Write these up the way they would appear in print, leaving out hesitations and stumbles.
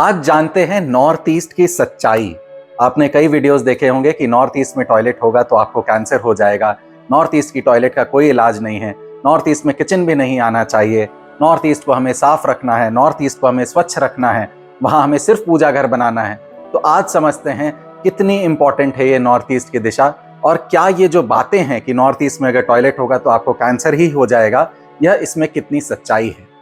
आज जानते हैं नॉर्थ ईस्ट की सच्चाई। आपने कई वीडियोस देखे होंगे कि नॉर्थ ईस्ट में टॉयलेट होगा तो आपको कैंसर हो जाएगा, नॉर्थ ईस्ट की टॉयलेट का कोई इलाज नहीं है, नॉर्थ ईस्ट में किचन भी नहीं आना चाहिए, नॉर्थ ईस्ट को हमें साफ रखना है, नॉर्थ ईस्ट को हमें स्वच्छ रखना है, वहां हमें सिर्फ पूजा घर बनाना है। तो आज समझते हैं कितनी इंपॉर्टेंट है ये नॉर्थ ईस्ट की दिशा, और क्या ये जो बातें हैं कि नॉर्थ ईस्ट में अगर टॉयलेट होगा तो आपको कैंसर ही हो जाएगा, यह इसमें कितनी सच्चाई है।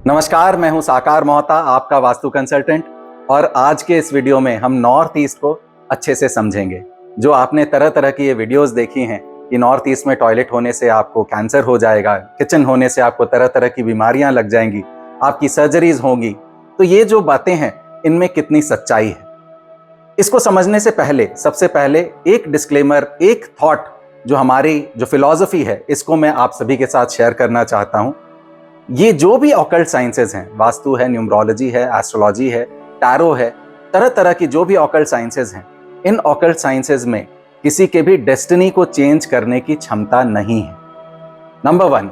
नमस्कार, मैं हूं साकार मोहता, आपका वास्तु कंसल्टेंट, और आज के इस वीडियो में हम नॉर्थ ईस्ट को अच्छे से समझेंगे। जो आपने तरह तरह की ये वीडियोस देखी हैं कि नॉर्थ ईस्ट में टॉयलेट होने से आपको कैंसर हो जाएगा, किचन होने से आपको तरह तरह की बीमारियां लग जाएंगी, आपकी सर्जरीज होंगी, तो ये जो बातें हैं इनमें कितनी सच्चाई है, इसको समझने से पहले सबसे पहले एक डिस्क्लेमर, एक थॉट जो हमारी जो फिलॉसफी है, इसको मैं आप सभी के साथ शेयर करना चाहता हूं। ये जो भी ऑकल्ट साइंसेज हैं, वास्तु है, न्यूमरोलॉजी है, एस्ट्रोलॉजी है, टैरो है, तरह तरह की जो भी ऑकल्ट साइंसेज हैं, इन ऑकल्ट साइंसेज में किसी के भी डेस्टिनी को चेंज करने की क्षमता नहीं है, नंबर 1।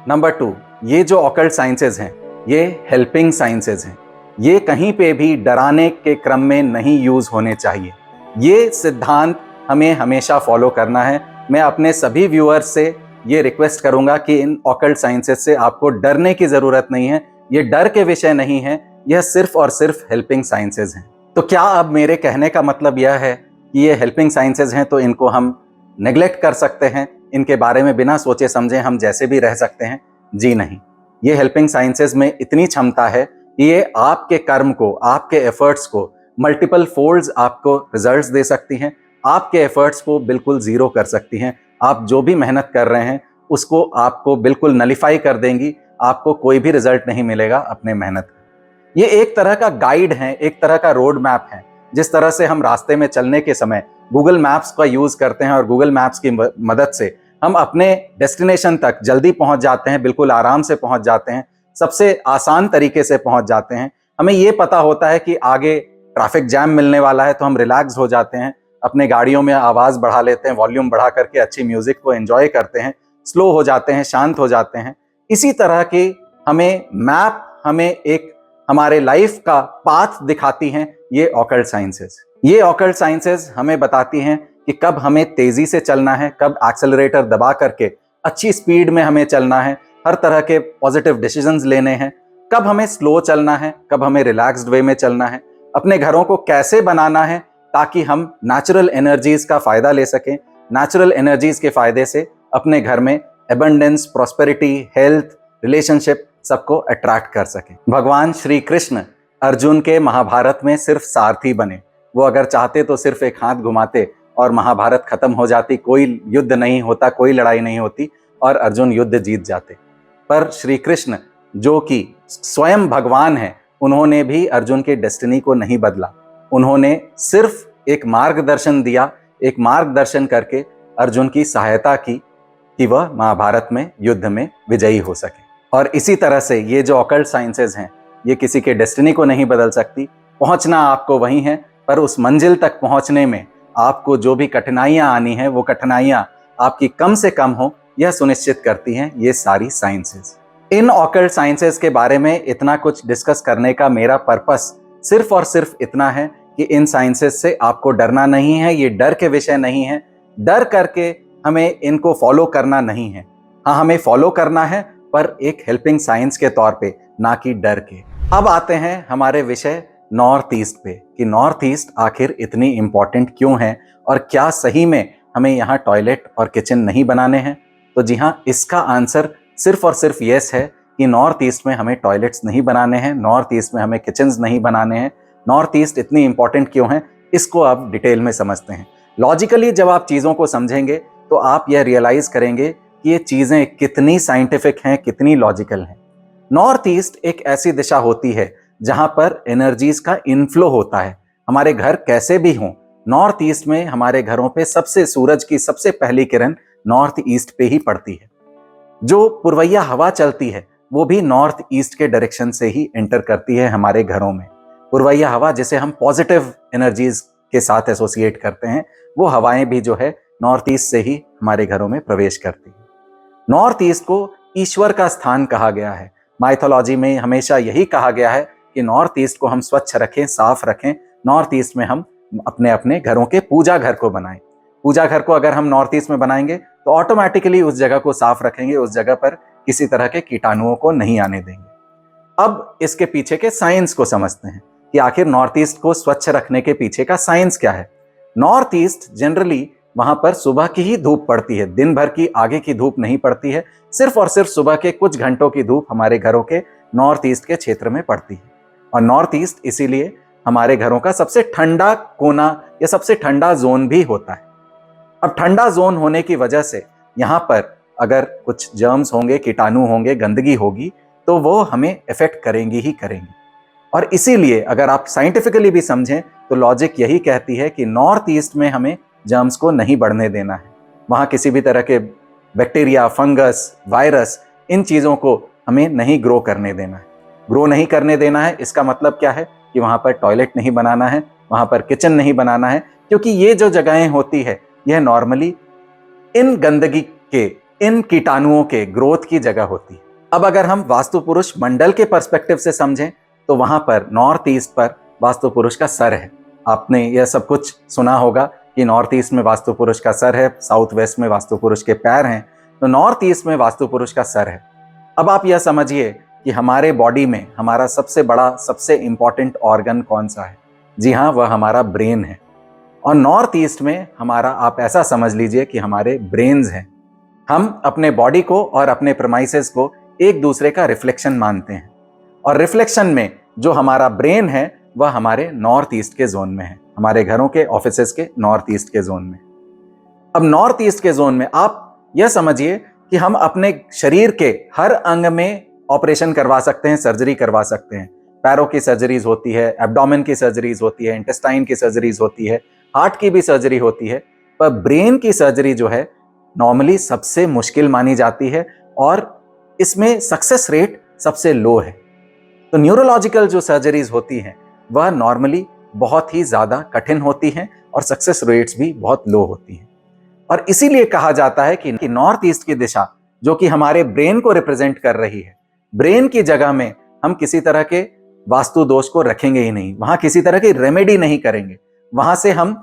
नंबर 2, ये जो ऑकल्ट साइंसेज हैं ये हेल्पिंग साइंसेज हैं, ये कहीं पे भी डराने के क्रम में नहीं यूज होने चाहिए। ये सिद्धांत हमें हमेशा फॉलो करना है। मैं अपने सभी व्यूअर्स से ये रिक्वेस्ट करूंगा कि इन ऑकल्ट साइंसेज से आपको डरने की जरूरत नहीं है, ये डर के विषय नहीं है, यह सिर्फ और सिर्फ हेल्पिंग साइंसेज हैं। तो क्या अब मेरे कहने का मतलब यह है कि ये हेल्पिंग साइंसेज हैं तो इनको हम नेग्लेक्ट कर सकते हैं, इनके बारे में बिना सोचे समझे हम जैसे भी रह सकते हैं? जी नहीं। ये हेल्पिंग साइंसेज में इतनी क्षमता है कि ये आपके कर्म को, आपके एफर्ट्स को मल्टीपल फोल्ड्स आपको रिजल्ट्स दे सकती हैं, आपके एफर्ट्स को बिल्कुल जीरो कर सकती हैं। आप जो भी मेहनत कर रहे हैं उसको आपको बिल्कुल नलिफाई कर देंगी, आपको कोई भी रिजल्ट नहीं मिलेगा अपने मेहनत का। ये एक तरह का गाइड है, एक तरह का रोड मैप है। जिस तरह से हम रास्ते में चलने के समय गूगल मैप्स का यूज करते हैं और गूगल मैप्स की मदद से हम अपने डेस्टिनेशन तक जल्दी पहुंच जाते हैं, बिल्कुल आराम से पहुंच जाते हैं, सबसे आसान तरीके से पहुंच जाते हैं। हमें ये पता होता है कि आगे ट्रैफिक जैम मिलने वाला है तो हम रिलैक्स हो जाते हैं, अपने गाड़ियों में आवाज बढ़ा लेते हैं, वॉल्यूम बढ़ा करके अच्छी म्यूजिक को एंजॉय करते हैं, स्लो हो जाते हैं, शांत हो जाते हैं। इसी तरह की हमें मैप, हमें एक हमारे लाइफ का पाथ दिखाती हैं ये ऑकल्ट साइंसेज। ये ऑकल्ट साइंसेज हमें बताती हैं कि कब हमें तेजी से चलना है, कब एक्सेलरेटर दबा करके अच्छी स्पीड में हमें चलना है, हर तरह के पॉजिटिव डिसीजंस लेने हैं, कब हमें स्लो चलना है, कब हमें रिलैक्स्ड वे में चलना है, अपने घरों को कैसे बनाना है ताकि हम नेचुरल एनर्जीज का फायदा ले सकें, नेचुरल एनर्जीज के फायदे से अपने घर में एबंडेंस, प्रॉस्पेरिटी, हेल्थ, रिलेशनशिप सबको अट्रैक्ट कर सकें। भगवान श्री कृष्ण अर्जुन के महाभारत में सिर्फ सारथी बने। वो अगर चाहते तो सिर्फ एक हाथ घुमाते और महाभारत खत्म हो जाती, कोई युद्ध नहीं होता, कोई लड़ाई नहीं होती और अर्जुन युद्ध जीत जाते। पर श्री कृष्ण जो कि स्वयं भगवान है, उन्होंने भी अर्जुन के डेस्टिनी को नहीं बदला। उन्होंने सिर्फ एक मार्गदर्शन दिया, एक मार्गदर्शन करके अर्जुन की सहायता की कि वह महाभारत में युद्ध में विजयी हो सके। और इसी तरह से ये जो ऑकल्ट साइंसेज हैं ये किसी के डेस्टिनी को नहीं बदल सकती। पहुंचना आपको वहीं है, पर उस मंजिल तक पहुंचने में आपको जो भी कठिनाइयां आनी है वो कठिनाइयां आपकी कम से कम हो, यह सुनिश्चित करती हैं ये सारी साइंसेज। इन ऑकल्ट साइंसेज के बारे में इतना कुछ डिस्कस करने का मेरा पर्पस सिर्फ और सिर्फ इतना है कि इन साइंसेज से आपको डरना नहीं है, ये डर के विषय नहीं है। डर करके हमें इनको फॉलो करना नहीं है। हाँ, हमें फॉलो करना है पर एक हेल्पिंग साइंस के तौर पे, ना कि डर के। अब आते हैं हमारे विषय नॉर्थ ईस्ट पे कि नॉर्थ ईस्ट आखिर इतनी इंपॉर्टेंट क्यों है और क्या सही में हमें यहाँ टॉयलेट और किचन नहीं बनाने हैं। तो जी हाँ, इसका आंसर सिर्फ और सिर्फ यस है कि नॉर्थ ईस्ट में हमें टॉयलेट्स नहीं बनाने हैं, नॉर्थ ईस्ट में हमें किचन्स नहीं बनाने हैं। नॉर्थ ईस्ट इतनी इंपॉर्टेंट क्यों है, इसको आप डिटेल में समझते हैं। लॉजिकली जब आप चीज़ों को समझेंगे तो आप यह रियलाइज करेंगे कि ये चीज़ें कितनी साइंटिफिक हैं, कितनी लॉजिकल हैं। नॉर्थ ईस्ट एक ऐसी दिशा होती है जहां पर एनर्जीज का इनफ्लो होता है। हमारे घर कैसे भी हों, नॉर्थ ईस्ट में हमारे घरों पे सबसे सूरज की सबसे पहली किरण नॉर्थ ईस्ट पे ही पड़ती है। जो पुरवैया हवा चलती है वो भी नॉर्थ ईस्ट के डायरेक्शन से ही एंटर करती है हमारे घरों में। पुरवैया हवा जिसे हम पॉजिटिव एनर्जीज के साथ एसोसिएट करते हैं, वो हवाएं भी जो है नॉर्थ ईस्ट से ही हमारे घरों में प्रवेश करती है। नॉर्थ ईस्ट को ईश्वर का स्थान कहा गया है। माइथोलॉजी में हमेशा यही कहा गया है कि नॉर्थ ईस्ट को हम स्वच्छ रखें, साफ रखें। नॉर्थ ईस्ट में हम अपने अपने घरों के पूजा घर को बनाएं। पूजा घर को अगर हम नॉर्थ ईस्ट में बनाएंगे तो ऑटोमेटिकली उस जगह को साफ रखेंगे, उस जगह पर किसी तरह के कीटाणुओं को नहीं आने देंगे। अब इसके पीछे के साइंस को समझते हैं कि आखिर नॉर्थ ईस्ट को स्वच्छ रखने के पीछे का साइंस क्या है। नॉर्थ ईस्ट जनरली वहां पर सुबह की ही धूप पड़ती है, दिन भर की आगे की धूप नहीं पड़ती है, सिर्फ और सिर्फ सुबह के कुछ घंटों की धूप हमारे घरों के नॉर्थ ईस्ट के क्षेत्र में पड़ती है। और नॉर्थ ईस्ट इसीलिए हमारे घरों का सबसे ठंडा कोना या सबसे ठंडा जोन भी होता है। अब ठंडा जोन होने की वजह से यहाँ पर अगर कुछ जर्म्स होंगे, कीटाणु होंगे, गंदगी होगी तो वो हमें इफेक्ट करेंगी ही करेंगी। और इसीलिए अगर आप साइंटिफिकली भी समझें तो लॉजिक यही कहती है कि नॉर्थ ईस्ट में हमें जर्म्स को नहीं बढ़ने देना है। वहाँ किसी भी तरह के बैक्टीरिया, फंगस, वायरस, इन चीज़ों को हमें नहीं ग्रो करने देना है। ग्रो नहीं करने देना है इसका मतलब क्या है कि वहाँ पर टॉयलेट नहीं बनाना है, वहाँ पर किचन नहीं बनाना है, क्योंकि ये जो जगहें होती है यह नॉर्मली इन गंदगी के, इन कीटाणुओं के ग्रोथ की जगह होती है। अब अगर हम वास्तु पुरुष मंडल के पर्सपेक्टिव से समझें तो वहां पर नॉर्थ ईस्ट पर वास्तु पुरुष का सर है। आपने यह सब कुछ सुना होगा कि नॉर्थ ईस्ट में वास्तु पुरुष का सर है, साउथ वेस्ट में वास्तु पुरुष के पैर हैं, तो नॉर्थ ईस्ट में वास्तु पुरुष का सर है। अब आप यह समझिए कि हमारे बॉडी में हमारा सबसे बड़ा, सबसे इंपॉर्टेंट ऑर्गन कौन सा है? जी हाँ, वह हमारा ब्रेन है। और नॉर्थ ईस्ट में हमारा, आप ऐसा समझ लीजिए कि हमारे ब्रेन्स हैं। हम अपने बॉडी को और अपने प्रेमाइसेस को एक दूसरे का रिफ्लेक्शन मानते हैं, और रिफ्लेक्शन में जो हमारा ब्रेन है वह हमारे नॉर्थ ईस्ट के जोन में है, हमारे घरों के, ऑफिसेस के नॉर्थ ईस्ट के जोन में। अब नॉर्थ ईस्ट के जोन में आप यह समझिए कि हम अपने शरीर के हर अंग में ऑपरेशन करवा सकते हैं, सर्जरी करवा सकते हैं। पैरों की सर्जरीज होती है, एब्डोमेन की सर्जरीज होती है, इंटेस्टाइन की सर्जरीज होती है, हार्ट की भी सर्जरी होती है, पर ब्रेन की सर्जरी जो है नॉर्मली सबसे मुश्किल मानी जाती है और इसमें सक्सेस रेट सबसे लो है। तो न्यूरोलॉजिकल जो सर्जरीज होती हैं वह नॉर्मली बहुत ही ज़्यादा कठिन होती हैं और सक्सेस रेट्स भी बहुत लो होती हैं। और इसीलिए कहा जाता है कि नॉर्थ ईस्ट की दिशा जो कि हमारे ब्रेन को रिप्रेजेंट कर रही है, ब्रेन की जगह में हम किसी तरह के वास्तु दोष को रखेंगे ही नहीं, वहां किसी तरह की रेमेडी नहीं करेंगे। वहां से हम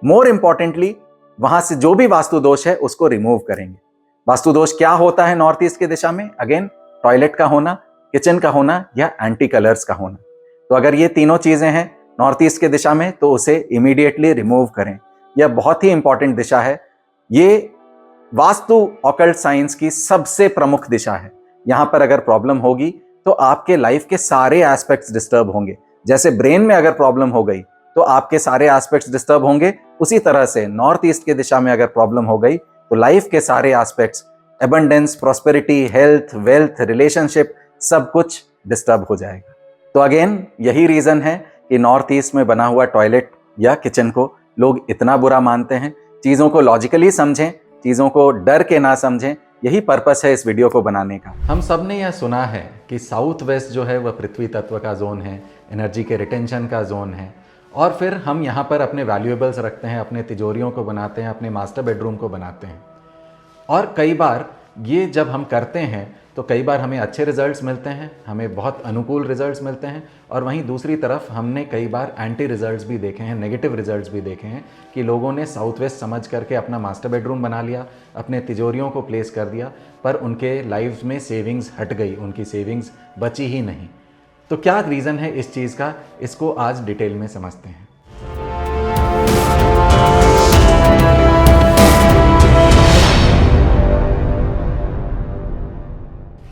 मोर इंपॉर्टेंटली वहां से जो भी वास्तु दोष है उसको रिमूव करेंगे। वास्तु दोष क्या होता है नॉर्थ ईस्ट की दिशा में? अगेन, टॉयलेट का होना, किचन का होना या एंटी कलर्स का होना। तो अगर ये तीनों चीजें हैं नॉर्थ ईस्ट की दिशा में तो उसे इमीडिएटली रिमूव करें। यह बहुत ही इंपॉर्टेंट दिशा है। ये वास्तु ऑकल्ट साइंस की सबसे प्रमुख दिशा है। यहां पर अगर प्रॉब्लम होगी तो आपके लाइफ के सारे एस्पेक्ट्स डिस्टर्ब होंगे। जैसे ब्रेन में अगर प्रॉब्लम हो गई तो आपके सारे एस्पेक्ट्स डिस्टर्ब होंगे, उसी तरह से नॉर्थ ईस्ट की दिशा में अगर प्रॉब्लम हो गई तो लाइफ के सारे aspects, abundance, prosperity, health, wealth, relationship, सब कुछ डिस्टर्ब हो जाएगा। तो अगेन यही रीजन है कि नॉर्थ ईस्ट में बना हुआ टॉयलेट या किचन को लोग इतना बुरा मानते हैं। चीज़ों को लॉजिकली समझें, चीज़ों को डर के ना समझें, यही पर्पस है इस वीडियो को बनाने का। हम सब ने यह सुना है कि साउथ वेस्ट जो है वह पृथ्वी तत्व का जोन है, एनर्जी के रिटेंशन का जोन है, और फिर हम यहाँ पर अपने वैल्यूएबल्स रखते हैं, अपने तिजोरियों को बनाते हैं, अपने मास्टर बेडरूम को बनाते हैं। और कई बार ये जब हम करते हैं तो कई बार हमें अच्छे रिजल्ट्स मिलते हैं, हमें बहुत अनुकूल रिजल्ट्स मिलते हैं, और वहीं दूसरी तरफ हमने कई बार एंटी रिजल्ट्स भी देखे हैं, नेगेटिव रिजल्ट्स भी देखे हैं कि लोगों ने साउथ वेस्ट समझ करके अपना मास्टर बेडरूम बना लिया, अपने तिजोरियों को प्लेस कर दिया, पर उनके लाइफ में सेविंग्स हट गई, उनकी सेविंग्स बची ही नहीं। तो क्या रीज़न है इस चीज़ का, इसको आज डिटेल में समझते हैं।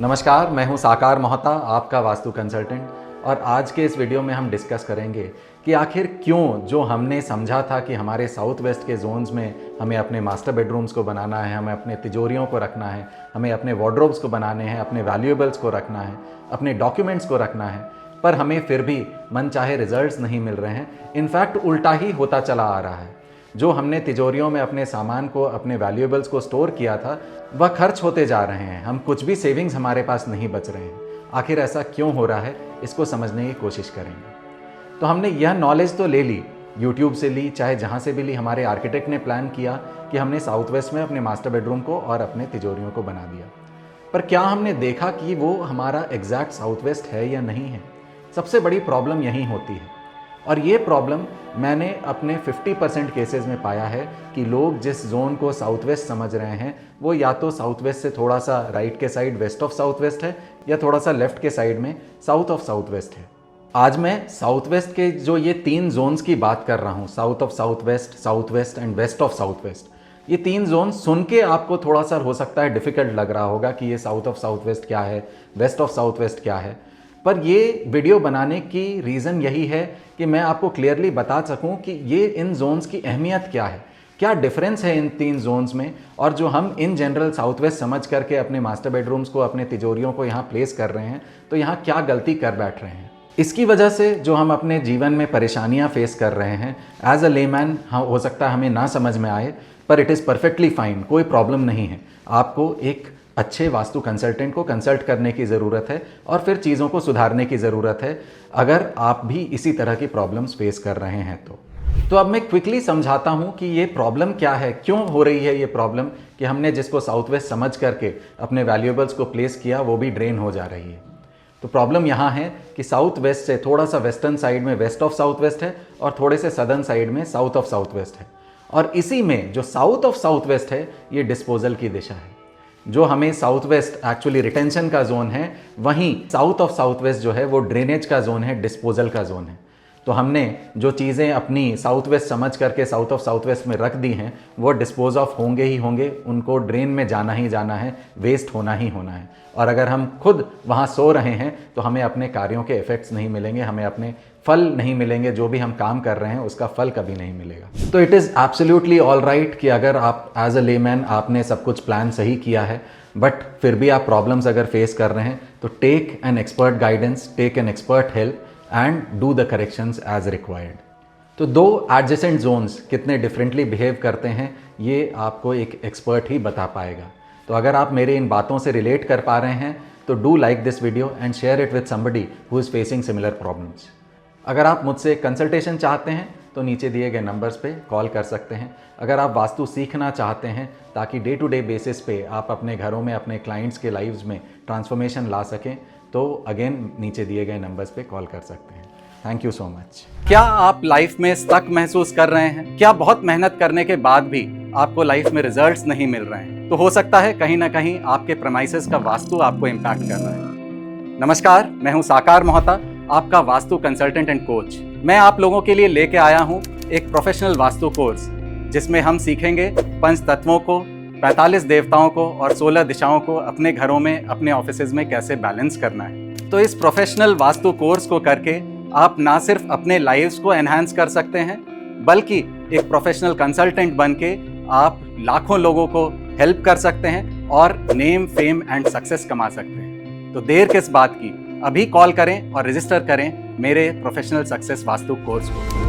नमस्कार, मैं हूं साकार मोहता, आपका वास्तु कंसल्टेंट, और आज के इस वीडियो में हम डिस्कस करेंगे कि आखिर क्यों जो हमने समझा था कि हमारे साउथ वेस्ट के जोन्स में हमें अपने मास्टर बेडरूम्स को बनाना है, हमें अपने तिजोरियों को रखना है, हमें अपने वार्डरोब्स को बनाने हैं, अपने वैल्यूएबल्स को रखना है, अपने डॉक्यूमेंट्स को रखना है, पर हमें फिर भी मनचाहे रिजल्ट्स नहीं मिल रहे हैं। इनफैक्ट उल्टा ही होता चला आ रहा है। जो हमने तिजोरियों में अपने सामान को, अपने वैल्यूएबल्स को स्टोर किया था, वह खर्च होते जा रहे हैं। हम कुछ भी सेविंग्स हमारे पास नहीं बच रहे हैं। आखिर ऐसा क्यों हो रहा है, इसको समझने की कोशिश करेंगे। तो हमने यह नॉलेज तो ले ली यूट्यूब से ली, चाहे जहाँ से भी ली, हमारे आर्किटेक्ट ने प्लान किया कि हमने साउथ वेस्ट में अपने मास्टर बेडरूम को और अपने तिजोरियों को बना दिया। पर क्या हमने देखा कि वो हमारा एग्जैक्ट साउथ वेस्ट है या नहीं है? सबसे बड़ी प्रॉब्लम यही होती है। और ये प्रॉब्लम मैंने अपने 50% केसेस में पाया है कि लोग जिस जोन को साउथ वेस्ट समझ रहे हैं वो या तो साउथ वेस्ट से थोड़ा सा राइट के side west of south waste है, या थोड़ा सा लेफ्ट के साइड में साउथ ऑफ साउथ वेस्ट है। आज मैं साउथ वेस्ट के जो ये 3 जोन्स की बात कर रहा हूँ, south of south west and west of south west, ये 3 जोन सुन के आपको थोड़ा सा हो सकता है डिफ़िकल्ट लग रहा होगा कि ये साउथ ऑफ साउथ वेस्ट क्या है, वेस्ट ऑफ साउथ वेस्ट क्या है। पर ये वीडियो बनाने की रीज़न यही है कि मैं आपको क्लियरली बता सकूं कि ये इन जोन्स की अहमियत क्या है, क्या डिफरेंस है इन 3 जोन्स में, और जो हम इन जनरल साउथ वेस्ट समझ करके अपने मास्टर बेडरूम्स को, अपने तिजोरियों को यहाँ प्लेस कर रहे हैं, तो यहाँ क्या गलती कर बैठ रहे हैं। इसकी वजह से जो हम अपने जीवन में परेशानियाँ फेस कर रहे हैं, एज अ लेमैन हो सकता है हमें ना समझ में आए, पर इट इज़ परफेक्टली फाइन, कोई प्रॉब्लम नहीं है। आपको एक अच्छे वास्तु कंसल्टेंट को कंसल्ट करने की ज़रूरत है और फिर चीज़ों को सुधारने की ज़रूरत है, अगर आप भी इसी तरह की प्रॉब्लम्स फेस कर रहे हैं तो अब मैं क्विकली समझाता हूँ कि ये प्रॉब्लम क्या है, क्यों हो रही है ये प्रॉब्लम कि हमने जिसको साउथ वेस्ट समझ करके अपने वैल्यूएबल्स को प्लेस किया वो भी ड्रेन हो जा रही है। तो प्रॉब्लम यहाँ है कि साउथ वेस्ट से थोड़ा सा वेस्टर्न साइड में वेस्ट ऑफ साउथ वेस्ट है और थोड़े से सदर्न साइड में साउथ ऑफ साउथ वेस्ट है, और इसी में जो साउथ ऑफ साउथ वेस्ट है ये डिस्पोजल की दिशा है। जो हमें साउथ वेस्ट एक्चुअली रिटेंशन का जोन है, वहीं साउथ ऑफ साउथ वेस्ट जो है वो ड्रेनेज का जोन है, डिस्पोजल का जोन है। तो हमने जो चीज़ें अपनी साउथ वेस्ट समझ करके साउथ ऑफ साउथ वेस्ट में रख दी हैं वो डिस्पोज ऑफ होंगे ही होंगे, उनको ड्रेन में जाना ही जाना है, वेस्ट होना ही होना है। और अगर हम खुद वहाँ सो रहे हैं तो हमें अपने कार्यों के इफ़ेक्ट्स नहीं मिलेंगे, हमें अपने फल नहीं मिलेंगे, जो भी हम काम कर रहे हैं उसका फल कभी नहीं मिलेगा। तो it is absolutely all right कि अगर आप एज अ लेमैन आपने सब कुछ प्लान सही किया है, बट फिर भी आप प्रॉब्लम्स अगर फेस कर रहे हैं तो take an expert guidance, take an expert help and do the corrections as required. तो 2 एडजेसेंट जोन्स कितने डिफरेंटली बिहेव करते हैं ये आपको एक एक्सपर्ट ही बता पाएगा। तो अगर आप मेरे इन बातों से रिलेट कर पा रहे हैं तो do like this video and share it with somebody who is facing similar problems. अगर आप मुझसे कंसल्टेशन चाहते हैं तो नीचे दिए गए नंबर्स पे कॉल कर सकते हैं। अगर आप वास्तु सीखना चाहते हैं ताकि डे टू डे बेसिस पे आप अपने घरों में, अपने क्लाइंट्स के लाइव्स में ट्रांसफॉर्मेशन ला सकें, तो अगेन नीचे दिए गए नंबर्स पे कॉल कर सकते हैं। Thank you so much. क्या आप लाइफ में स्टक महसूस कर रहे हैं? क्या बहुत मेहनत करने के बाद भी आपको लाइफ में रिजल्ट्स नहीं मिल रहे हैं? तो हो सकता है कहीं ना कहीं आपके प्रेमाइसेस का वास्तु आपको इम्पैक्ट कर रहा है। नमस्कार, मैं हूं साकार मोहता, आपका वास्तु कंसल्टेंट एंड कोच। मैं आप लोगों के लिए लेके आया हूं एक प्रोफेशनल वास्तु कोर्स जिसमें हम सीखेंगे 5 तत्वों को, 45 देवताओं को और 16 दिशाओं को अपने घरों में, अपने ऑफिसेज में कैसे बैलेंस करना है। तो इस प्रोफेशनल वास्तु कोर्स को करके आप ना सिर्फ अपने लाइव्स को एनहांस कर सकते हैं, बल्कि एक प्रोफेशनल कंसल्टेंट बन के आप लाखों लोगों को हेल्प कर सकते हैं और नेम, फेम एंड सक्सेस कमा सकते हैं। तो देर किस बात की, अभी कॉल करें और रजिस्टर करें मेरे प्रोफेशनल सक्सेस वास्तु कोर्स को।